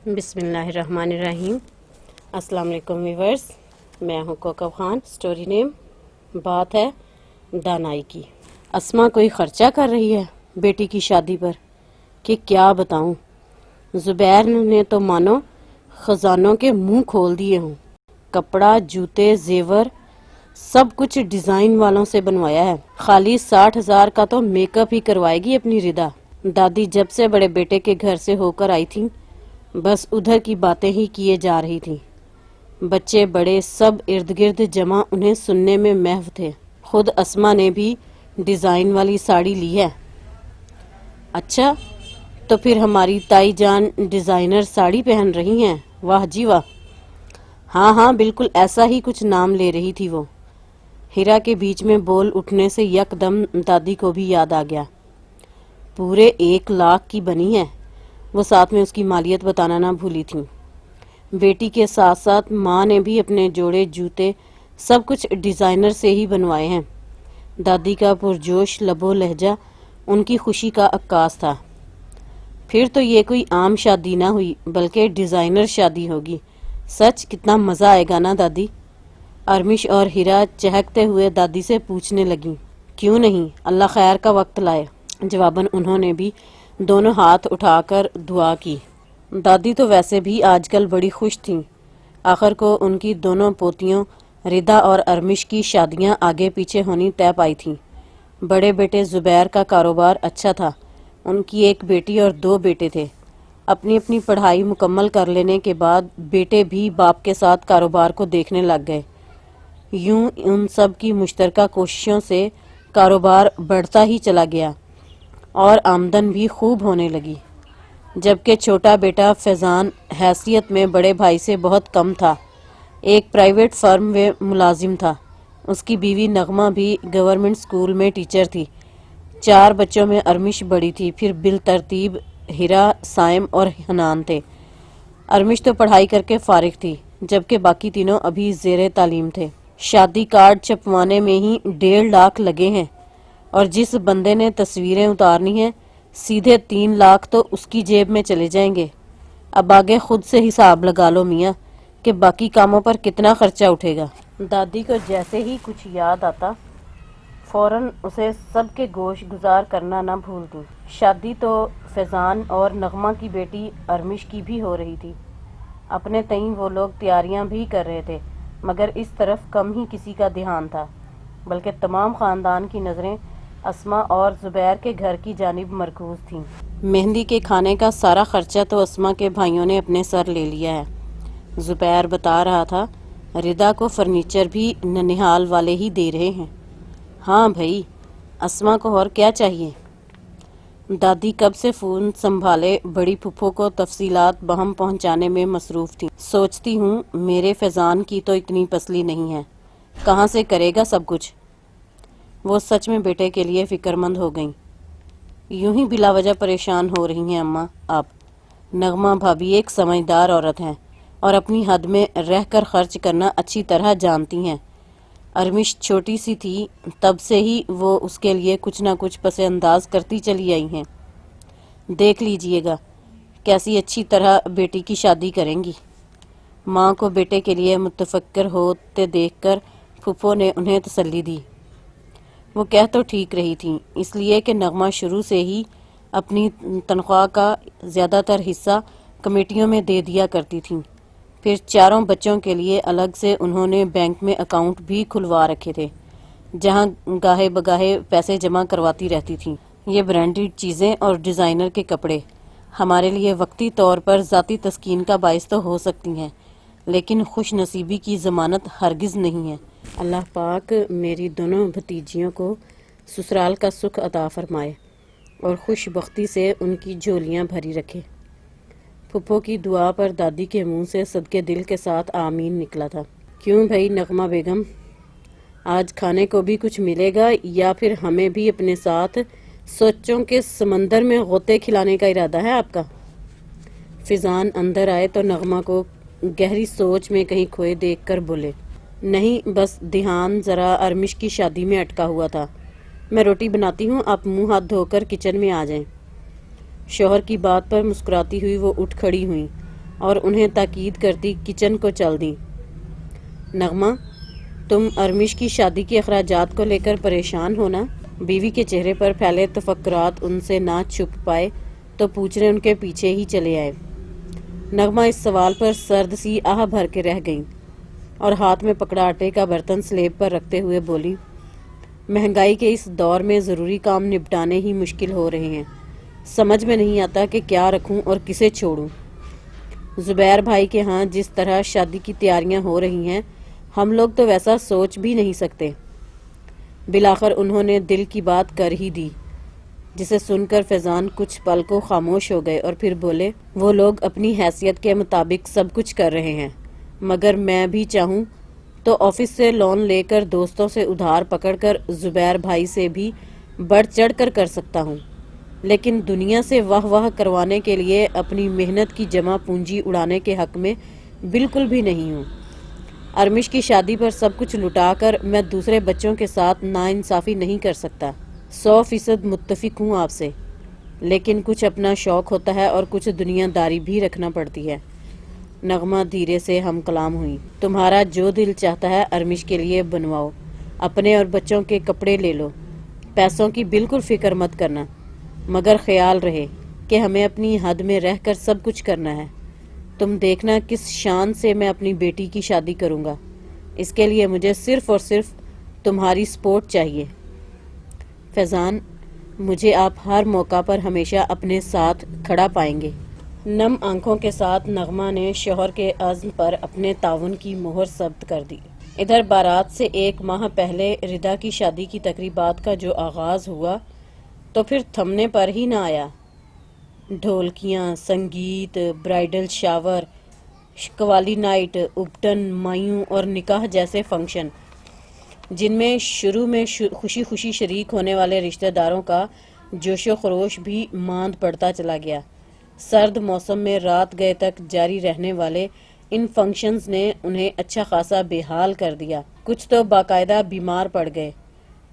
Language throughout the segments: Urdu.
بسم اللہ الرحمن الرحیم۔ السلام علیکم ویورز، میں ہوں کوکب خان۔ سٹوری نیم بات ہے دانائی کی۔ اسما کوئی خرچہ کر رہی ہے بیٹی کی شادی پر کہ کیا بتاؤں، زبیر نے تو مانو خزانوں کے منہ کھول دیے ہوں۔ کپڑا، جوتے، زیور سب کچھ ڈیزائن والوں سے بنوایا ہے۔ خالی 60,000 کا تو میک اپ ہی کروائے گی اپنی ردا۔ دادی جب سے بڑے بیٹے کے گھر سے ہو کر آئی تھیں بس ادھر کی باتیں ہی کیے جا رہی تھیں۔ بچے بڑے سب ارد گرد جمع انہیں سننے میں محو تھے۔ خود اسما نے بھی ڈیزائن والی ساڑی لی ہے۔ اچھا تو پھر ہماری تائی جان ڈیزائنر ساڑی پہن رہی ہیں، واہ جی واہ۔ ہاں بالکل ایسا ہی کچھ نام لے رہی تھی وہ۔ ہیرا کے بیچ میں بول اٹھنے سے یک دم دادی کو بھی یاد آ گیا۔ پورے 1 لاکھ کی بنی ہے۔ وہ ساتھ میں اس کی مالیت بتانا نہ بھولی تھیں۔ بیٹی کے ساتھ ساتھ ماں نے بھی اپنے جوڑے، جوتے سب کچھ ڈیزائنر سے ہی بنوائے ہیں۔ دادی کا پرجوش لب و لہجہ ان کی خوشی کا عکاس تھا۔ پھر تو یہ کوئی عام شادی نہ ہوئی بلکہ ڈیزائنر شادی ہوگی۔ سچ کتنا مزہ آئے گا نا دادی؟ ارمش اور ہیرا چہکتے ہوئے دادی سے پوچھنے لگیں۔ کیوں نہیں، اللہ خیر کا وقت لائے، جواباً انہوں نے بھی دونوں ہاتھ اٹھا کر دعا کی۔ دادی تو ویسے بھی آج کل بڑی خوش تھیں۔ آخر کو ان کی دونوں پوتیوں ردا اور ارمش کی شادیاں آگے پیچھے ہونی طے پائی تھیں۔ بڑے بیٹے زبیر کا کاروبار اچھا تھا۔ ان کی 1 بیٹی اور 2 بیٹے تھے۔ اپنی پڑھائی مکمل کر لینے کے بعد بیٹے بھی باپ کے ساتھ کاروبار کو دیکھنے لگ گئے۔ یوں ان سب کی مشترکہ کوششوں سے کاروبار بڑھتا ہی چلا گیا اور آمدن بھی خوب ہونے لگی، جبکہ چھوٹا بیٹا فیضان حیثیت میں بڑے بھائی سے بہت کم تھا، ایک پرائیویٹ فرم میں ملازم تھا۔ اس کی بیوی نغمہ بھی گورنمنٹ اسکول میں ٹیچر تھی۔ 4 بچوں میں ارمش بڑی تھی، پھر بالترتیب ہیرا، سائم اور حنان تھے۔ ارمش تو پڑھائی کر کے فارغ تھی، جبکہ باقی تینوں ابھی زیر تعلیم تھے۔ شادی کارڈ چھپوانے میں ہی 1.5 لاکھ لگے ہیں، اور جس بندے نے تصویریں اتارنی ہیں سیدھے 3 لاکھ تو اس کی جیب میں چلے جائیں گے۔ اب آگے خود سے حساب لگا لو میاں کہ باقی کاموں پر کتنا خرچہ اٹھے گا۔ دادی کو جیسے ہی کچھ یاد آتا فوراً اسے سب کے گوش گزار کرنا نہ بھولتی۔ شادی تو فیضان اور نغمہ کی بیٹی ارمش کی بھی ہو رہی تھی۔ اپنے تئیں وہ لوگ تیاریاں بھی کر رہے تھے، مگر اس طرف کم ہی کسی کا دھیان تھا، بلکہ تمام خاندان کی نظریں اسما اور زبیر کے گھر کی جانب مرکوز تھیں۔ مہندی کے کھانے کا سارا خرچہ تو اسما کے بھائیوں نے اپنے سر لے لیا ہے۔ زبیر بتا رہا تھا ردا کو فرنیچر بھی ننہال والے ہی دے رہے ہیں۔ ہاں بھائی، اسما کو اور کیا چاہیے؟ دادی کب سے فون سنبھالے بڑی پھپھو کو تفصیلات بہم پہنچانے میں مصروف تھی۔ سوچتی ہوں میرے فیضان کی تو اتنی پسلی نہیں ہے، کہاں سے کرے گا سب کچھ؟ وہ سچ میں بیٹے کے لیے فکر مند ہو گئیں۔ یوں ہی بلا وجہ پریشان ہو رہی ہیں اماں آپ؟ نغمہ بھابھی ایک سمجھدار عورت ہیں اور اپنی حد میں رہ کر خرچ کرنا اچھی طرح جانتی ہیں۔ ارمش چھوٹی سی تھی تب سے ہی وہ اس کے لیے کچھ نہ کچھ پس انداز کرتی چلی آئی ہیں۔ دیکھ لیجئے گا کیسی اچھی طرح بیٹی کی شادی کریں گی۔ ماں کو بیٹے کے لیے متفکر ہوتے دیکھ کر پھپھو نے انہیں تسلی دی۔ وہ کہہ تو ٹھیک رہی تھیں، اس لیے کہ نغمہ شروع سے ہی اپنی تنخواہ کا زیادہ تر حصہ کمیٹیوں میں دے دیا کرتی تھیں۔ پھر 4 بچوں کے لیے الگ سے انہوں نے بینک میں اکاؤنٹ بھی کھلوا رکھے تھے، جہاں گاہے بگاہے پیسے جمع کرواتی رہتی تھیں۔ یہ برانڈڈ چیزیں اور ڈیزائنر کے کپڑے ہمارے لیے وقتی طور پر ذاتی تسکین کا باعث تو ہو سکتی ہیں، لیکن خوش نصیبی کی ضمانت ہرگز نہیں ہے۔ اللہ پاک میری دونوں بھتیجیوں کو سسرال کا سکھ عطا فرمائے اور خوش بختی سے ان کی جھولیاں بھری رکھے۔ پھپھو کی دعا پر دادی کے منہ سے صدقے دل کے ساتھ آمین نکلا تھا۔ کیوں بھائی نغمہ بیگم، آج کھانے کو بھی کچھ ملے گا یا پھر ہمیں بھی اپنے ساتھ سوچوں کے سمندر میں غوطے کھلانے کا ارادہ ہے آپ کا؟ فیضان اندر آئے تو نغمہ کو گہری سوچ میں کہیں کھوئے دیکھ کر بولے، نہیں بس دھیان ذرا ارمش کی شادی میں اٹکا ہوا تھا۔ میں روٹی بناتی ہوں، آپ منہ ہاتھ دھو کر کچن میں آ جائیں۔ شوہر کی بات پر مسکراتی ہوئی وہ اٹھ کھڑی ہوئیں اور انہیں تاکید کرتی کچن کو چل دیں۔ نغمہ، تم ارمش کی شادی کے اخراجات کو لے کر پریشان ہونا؟ بیوی کے چہرے پر پھیلے تفکرات ان سے نہ چھپ پائے تو پوچھنے ان کے پیچھے ہی چلے آئے۔ نغمہ اس سوال پر سرد سی آہ بھر کے رہ گئیں اور ہاتھ میں پکڑا آٹے کا برتن سلیب پر رکھتے ہوئے بولی، مہنگائی کے اس دور میں ضروری کام نپٹانے ہی مشکل ہو رہے ہیں، سمجھ میں نہیں آتا کہ کیا رکھوں اور کسے چھوڑوں۔ زبیر بھائی کے ہاں جس طرح شادی کی تیاریاں ہو رہی ہیں، ہم لوگ تو ویسا سوچ بھی نہیں سکتے۔ بالآخر انہوں نے دل کی بات کر ہی دی، جسے سن کر فیضان کچھ پل کو خاموش ہو گئے اور پھر بولے، وہ لوگ اپنی حیثیت کے مطابق سب کچھ کر رہے ہیں، مگر میں بھی چاہوں تو آفس سے لون لے کر دوستوں سے ادھار پکڑ کر زبیر بھائی سے بھی بڑھ چڑھ کر سکتا ہوں، لیکن دنیا سے واہ واہ کروانے کے لیے اپنی محنت کی جمع پونجی اڑانے کے حق میں بالکل بھی نہیں ہوں۔ ارمش کی شادی پر سب کچھ لٹا کر میں دوسرے بچوں کے ساتھ ناانصافی نہیں کر سکتا۔ 100% متفق ہوں آپ سے، لیکن کچھ اپنا شوق ہوتا ہے اور کچھ دنیا داری بھی رکھنا پڑتی ہے۔ نغمہ دھیرے سے ہم کلام ہوئی، تمہارا جو دل چاہتا ہے ارمش کے لیے بنواؤ، اپنے اور بچوں کے کپڑے لے لو، پیسوں کی بالکل فکر مت کرنا، مگر خیال رہے کہ ہمیں اپنی حد میں رہ کر سب کچھ کرنا ہے۔ تم دیکھنا کس شان سے میں اپنی بیٹی کی شادی کروں گا، اس کے لیے مجھے صرف اور صرف تمہاری سپورٹ چاہیے۔ فیضان، مجھے آپ ہر موقع پر ہمیشہ اپنے ساتھ کھڑا پائیں گے۔ نم آنکھوں کے ساتھ نغمہ نے شوہر کے عزم پر اپنے تعاون کی مہر ثبت کر دی۔ ادھر بارات سے 1 ماہ پہلے ردا کی شادی کی تقریبات کا جو آغاز ہوا تو پھر تھمنے پر ہی نہ آیا۔ ڈھولکیاں، سنگیت، برائیڈل شاور، قوالی نائٹ، اپٹن، مایوں اور نکاح جیسے فنکشن، جن میں شروع میں خوشی خوشی شریک ہونے والے رشتہ داروں کا جوش و خروش بھی ماند پڑتا چلا گیا۔ سرد موسم میں رات گئے تک جاری رہنے والے ان فنکشنز نے انہیں اچھا خاصا بے حال کر دیا۔ کچھ تو باقاعدہ بیمار پڑ گئے،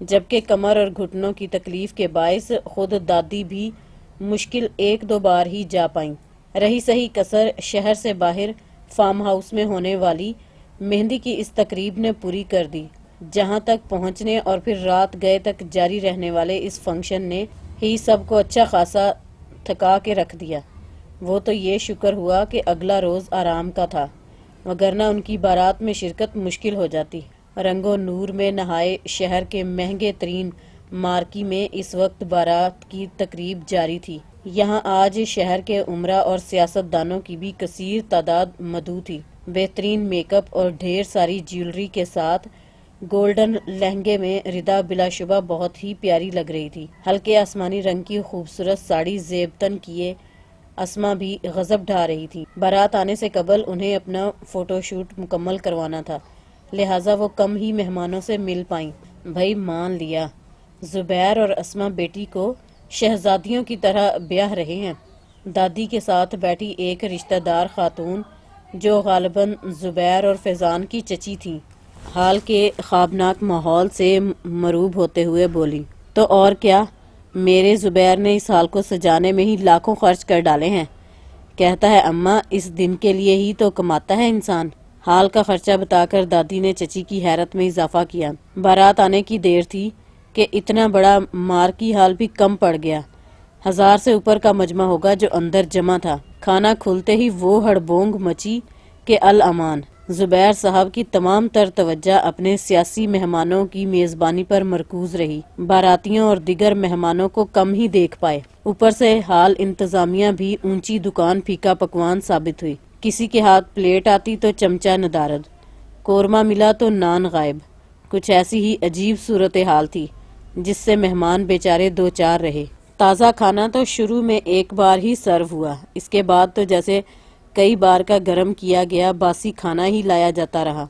جبکہ کمر اور گھٹنوں کی تکلیف کے باعث خود دادی بھی مشکل 1-2 بار ہی جا پائیں۔ رہی سہی کسر شہر سے باہر فارم ہاؤس میں ہونے والی مہندی کی اس تقریب نے پوری کر دی، جہاں تک پہنچنے اور پھر رات گئے تک جاری رہنے والے اس فنکشن نے ہی سب کو اچھا خاصا تھکا کے رکھ دیا۔ وہ تو یہ شکر ہوا کہ اگلا روز آرام کا تھا، وگرنہ ان کی بارات میں شرکت مشکل ہو جاتی۔ رنگ و نور میں نہائے شہر کے مہنگے ترین مارکی میں اس وقت بارات کی تقریب جاری تھی۔ یہاں آج شہر کے امراء اور سیاست دانوں کی بھی کثیر تعداد مدعو تھی۔ بہترین میک اپ اور ڈھیر ساری جیولری کے ساتھ گولڈن لہنگے میں ردا بلا شبہ بہت ہی پیاری لگ رہی تھی۔ ہلکے آسمانی رنگ کی خوبصورت ساڑی زیب تن کیے اسما بھی غضب ڈھا رہی تھی۔ بارات آنے سے قبل انہیں اپنا فوٹو شوٹ مکمل کروانا تھا، لہٰذا وہ کم ہی مہمانوں سے مل پائیں۔ بھائی مان لیا، زبیر اور اسما بیٹی کو شہزادیوں کی طرح بیاہ رہے ہیں۔ دادی کے ساتھ بیٹھی ایک رشتہ دار خاتون جو غالباً زبیر اور فیضان کی چچی تھیں، حال کے خوابناک ماحول سے مروب ہوتے ہوئے بولی، تو اور کیا، میرے زبیر نے اس حال کو سجانے میں ہی لاکھوں خرچ کر ڈالے ہیں۔ کہتا ہے اماں، اس دن کے لیے ہی تو کماتا ہے انسان۔ حال کا خرچہ بتا کر دادی نے چچی کی حیرت میں اضافہ کیا۔ بارات آنے کی دیر تھی کہ اتنا بڑا مارکی حال بھی کم پڑ گیا۔ 1000 سے اوپر کا مجمع ہوگا جو اندر جمع تھا۔ کھانا کھلتے ہی وہ ہڑبونگ مچی کہ الامان۔ زبیر صاحب کی تمام تر توجہ اپنے سیاسی مہمانوں کی میزبانی پر مرکوز رہی۔ باراتیوں اور دیگر مہمانوں کو کم ہی دیکھ پائے۔ اوپر سے حال انتظامیہ بھی اونچی دکان پھیکا پکوان ثابت ہوئی۔ کسی کے ہاتھ پلیٹ آتی تو چمچہ ندارد، قورمہ ملا تو نان غائب۔ کچھ ایسی ہی عجیب صورتحال تھی جس سے مہمان بیچارے 2-4 رہے۔ تازہ کھانا تو شروع میں 1 بار ہی سرو ہوا، اس کے بعد تو جیسے کئی بار کا گرم کیا گیا باسی کھانا ہی لایا جاتا رہا،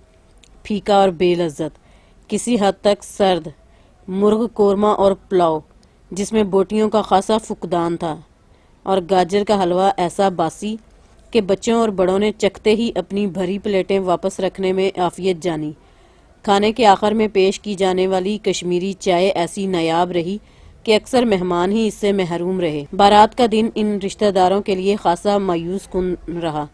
پھیکا اور بے لذت، کسی حد تک سرد۔ مرغ قورمہ اور پلاؤ جس میں بوٹیوں کا خاصا فقدان تھا، اور گاجر کا حلوہ ایسا باسی کہ بچوں اور بڑوں نے چکھتے ہی اپنی بھری پلیٹیں واپس رکھنے میں عافیت جانی۔ کھانے کے آخر میں پیش کی جانے والی کشمیری چائے ایسی نایاب رہی کہ اکثر مہمان ہی اس سے محروم رہے۔ بارات کا دن ان رشتہ داروں کے لیے خاصا مایوس کن رہا۔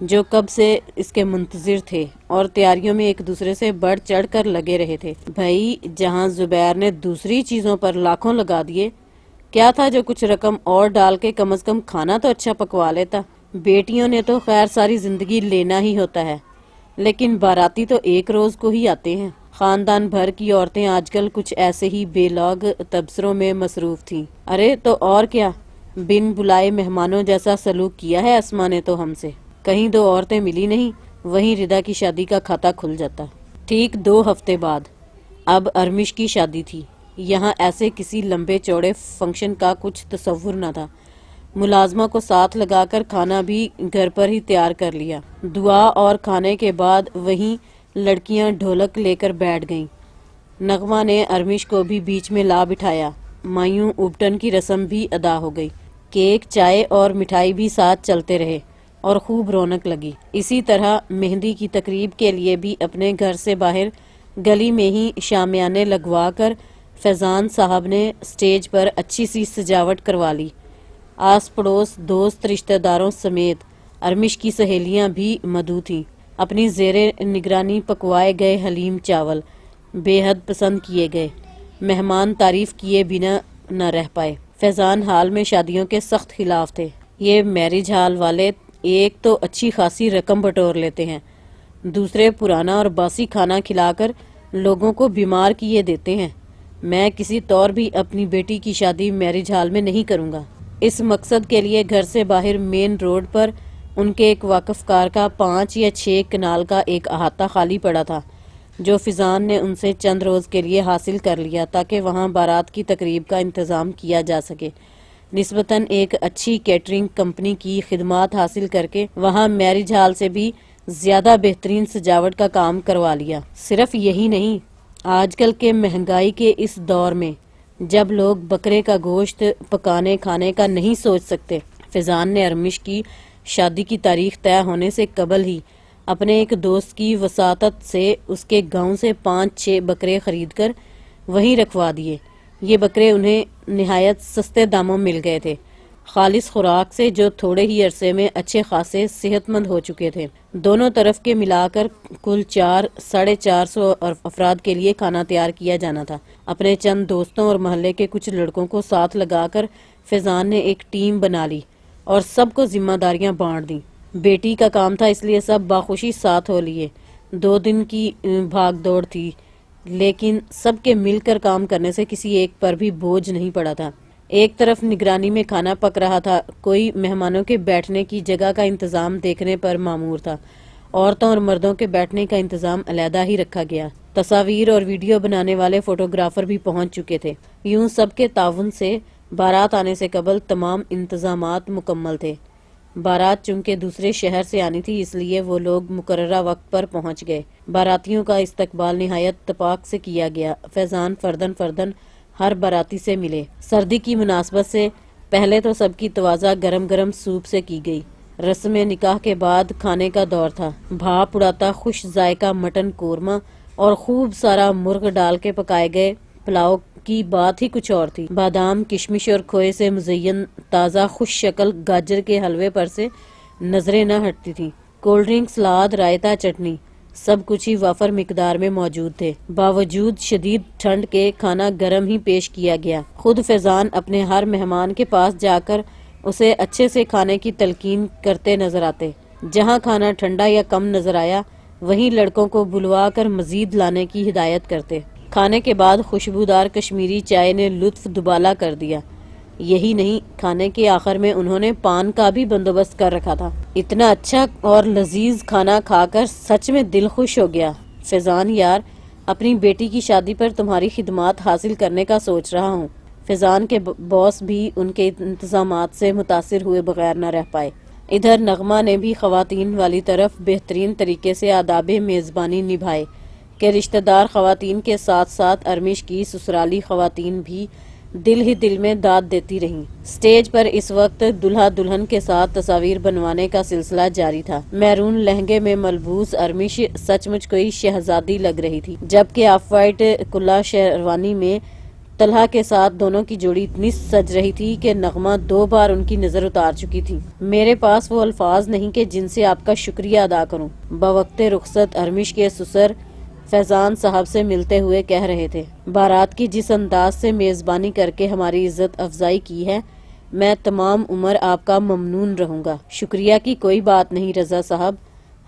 جو کب سے اس کے منتظر تھے اور تیاریوں میں ایک دوسرے سے بڑھ چڑھ کر لگے رہے تھے۔ بھائی جہاں زبیر نے دوسری چیزوں پر لاکھوں لگا دیے، کیا تھا جو کچھ رقم اور ڈال کے کم از کم کھانا تو اچھا پکوا لیتا۔ بیٹیوں نے تو خیر ساری زندگی لینا ہی ہوتا ہے، لیکن باراتی تو ایک روز کو ہی آتے ہیں۔ خاندان بھر کی عورتیں آج کل کچھ ایسے ہی بے لوگ تبصروں میں مصروف تھیں۔ ارے تو اور کیا، بن بلائے مہمانوں جیسا سلوک کیا ہے اسما نے تو ہم سے۔ کہیں دو عورتیں ملی نہیں، وہیں ردا کی شادی کا کھاتا کھل جاتا۔ ٹھیک 2 ہفتے بعد اب ارمش کی شادی تھی۔ یہاں ایسے کسی لمبے چوڑے فنکشن کا کچھ تصور نہ تھا۔ ملازمہ کو ساتھ لگا کر کھانا بھی گھر پر ہی تیار کر لیا۔ دعا اور کھانے کے بعد وہیں لڑکیاں ڈھولک لے کر بیٹھ گئیں۔ نغمہ نے ارمش کو بھی بیچ میں لا بٹھایا۔ مایوں ابٹن کی رسم بھی ادا ہو گئی۔ کیک، چائے اور مٹھائی بھی ساتھ چلتے رہے اور خوب رونق لگی۔ اسی طرح مہندی کی تقریب کے لیے بھی اپنے گھر سے باہر گلی میں ہی شامیانے لگوا کر فیضان صاحب نے سٹیج پر اچھی سی سجاوٹ کروا لی۔ آس پڑوس، دوست رشتہ داروں سمیت ارمش کی سہیلیاں بھی مدعو تھیں۔ اپنی زیر نگرانی پکوائے گئے حلیم چاول بے حد پسند کیے گئے۔ مہمان تعریف کیے بنا نہ رہ پائے۔ فیضان حال میں شادیوں کے سخت خلاف تھے۔ یہ میرج ہال والے ایک تو اچھی خاصی رقم بٹور لیتے ہیں، دوسرے پرانا اور باسی کھانا کھلا کر لوگوں کو بیمار کیے دیتے ہیں۔ میں کسی طور بھی اپنی بیٹی کی شادی میرج ہال میں نہیں کروں گا۔ اس مقصد کے لیے گھر سے باہر مین روڈ پر ان کے ایک واقف کار کا 5 یا 6 کنال کا ایک احاطہ خالی پڑا تھا، جو فیضان نے ان سے چند روز کے لیے حاصل کر لیا تاکہ وہاں بارات کی تقریب کا انتظام کیا جا سکے۔ نسبتاً ایک اچھی کیٹرنگ کمپنی کی خدمات حاصل کر کے وہاں میرج ہال سے بھی زیادہ بہترین سجاوٹ کا کام کروا لیا۔ صرف یہی نہیں، آج کل کے مہنگائی کے اس دور میں جب لوگ بکرے کا گوشت پکانے کھانے کا نہیں سوچ سکتے، فیضان نے ارمش کی شادی کی تاریخ طے ہونے سے قبل ہی اپنے ایک دوست کی وساطت سے اس کے گاؤں سے 5-6 بکرے خرید کر وہیں رکھوا دیے۔ یہ بکرے انہیں نہایت سستے داموں مل گئے تھے، خالص خوراک سے جو تھوڑے ہی عرصے میں اچھے خاصے صحت مند ہو چکے تھے۔ دونوں طرف کے ملا کر کل 400-450 افراد کے لیے کھانا تیار کیا جانا تھا۔ اپنے چند دوستوں اور محلے کے کچھ لڑکوں کو ساتھ لگا کر فیضان نے ایک ٹیم بنا لی اور سب کو ذمہ داریاں بانٹ دیں۔ بیٹی کا کام تھا اس لیے سب باخوشی ساتھ ہو لیے۔ 2 دن کی بھاگ دوڑ تھی، لیکن سب کے مل کر کام کرنے سے کسی ایک پر بھی بوجھ نہیں پڑا تھا۔ ایک طرف نگرانی میں کھانا پک رہا تھا، کوئی مہمانوں کے بیٹھنے کی جگہ کا انتظام دیکھنے پر مامور تھا۔ عورتوں اور مردوں کے بیٹھنے کا انتظام علیحدہ ہی رکھا گیا۔ تصاویر اور ویڈیو بنانے والے فوٹوگرافر بھی پہنچ چکے تھے۔ یوں سب کے تعاون سے بارات آنے سے قبل تمام انتظامات مکمل تھے۔ بارات چونکہ دوسرے شہر سے آنی تھی، اس لیے وہ لوگ مقررہ وقت پر پہنچ گئے۔ باراتیوں کا استقبال نہایت اتفاق سے کیا گیا۔ فیضان فردن ہر باراتی سے ملے۔ سردی کی مناسبت سے پہلے تو سب کی تواضع گرم گرم سوپ سے کی گئی۔ رسم نکاح کے بعد کھانے کا دور تھا۔ بھاپ اڑاتا خوش ذائقہ مٹن قورمہ اور خوب سارا مرغ ڈال کے پکائے گئے پلاؤ کی بات ہی کچھ اور تھی۔ بادام، کشمش اور کھوئے سے مزین تازہ خوش شکل گاجر کے حلوے پر سے نظریں نہ ہٹتی تھیں۔ کولڈ ڈرنک، سلاد، رائتا، چٹنی، سب کچھ ہی وافر مقدار میں موجود تھے۔ باوجود شدید ٹھنڈ کے کھانا گرم ہی پیش کیا گیا۔ خود فیضان اپنے ہر مہمان کے پاس جا کر اسے اچھے سے کھانے کی تلقین کرتے نظر آتے۔ جہاں کھانا ٹھنڈا یا کم نظر آیا، وہیں لڑکوں کو بلوا کر مزید لانے کی ہدایت کرتے۔ کھانے کے بعد خوشبودار کشمیری چائے نے لطف دوبالا کر دیا۔ یہی نہیں، کھانے کے آخر میں انہوں نے پان کا بھی بندوبست کر رکھا تھا۔ اتنا اچھا اور لذیذ کھانا کھا کر سچ میں دل خوش ہو گیا۔ فیضان یار، اپنی بیٹی کی شادی پر تمہاری خدمات حاصل کرنے کا سوچ رہا ہوں۔ فیضان کے باس بھی ان کے انتظامات سے متاثر ہوئے بغیر نہ رہ پائے۔ ادھر نغمہ نے بھی خواتین والی طرف بہترین طریقے سے آداب میزبانی نبھائے کہ رشتہ دار خواتین کے ساتھ ساتھ ارمش کی سسرالی خواتین بھی دل ہی دل میں داد دیتی رہیں۔ سٹیج پر اس وقت دلہا دلہن کے ساتھ تصاویر بنوانے کا سلسلہ جاری تھا۔ میرون لہنگے میں ملبوس ارمش سچ مچ کوئی شہزادی لگ رہی تھی، جبکہ آف وائٹ کلا شیروانی میں طلحہ کے ساتھ دونوں کی جوڑی اتنی سج رہی تھی کہ نغمہ 2 بار ان کی نظر اتار چکی تھی۔ میرے پاس وہ الفاظ نہیں کہ جن سے آپ کا شکریہ ادا کروں، بوقت رخصت ارمش کے سسر فیضان صاحب سے ملتے ہوئے کہہ رہے تھے۔ بارات کی جس انداز سے میزبانی کر کے ہماری عزت افزائی کی ہے، میں تمام عمر آپ کا ممنون رہوں گا۔ شکریہ کی کوئی بات نہیں رضا صاحب،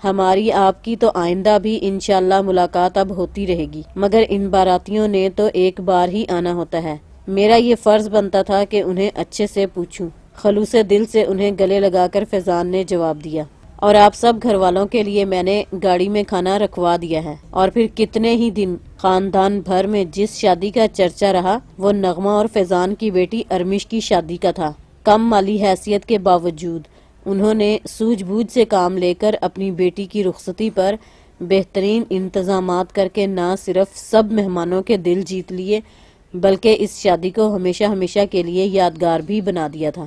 ہماری آپ کی تو آئندہ بھی انشاءاللہ ملاقات اب ہوتی رہے گی، مگر ان باراتیوں نے تو ایک بار ہی آنا ہوتا ہے، میرا یہ فرض بنتا تھا کہ انہیں اچھے سے پوچھوں۔ خلوص دل سے انہیں گلے لگا کر فیضان نے جواب دیا۔ اور آپ سب گھر والوں کے لیے میں نے گاڑی میں کھانا رکھوا دیا ہے۔ اور پھر کتنے ہی دن خاندان بھر میں جس شادی کا چرچا رہا وہ نغمہ اور فیضان کی بیٹی ارمش کی شادی کا تھا۔ کم مالی حیثیت کے باوجود انہوں نے سوجھ بوجھ سے کام لے کر اپنی بیٹی کی رخصتی پر بہترین انتظامات کر کے نہ صرف سب مہمانوں کے دل جیت لیے بلکہ اس شادی کو ہمیشہ ہمیشہ کے لیے یادگار بھی بنا دیا تھا۔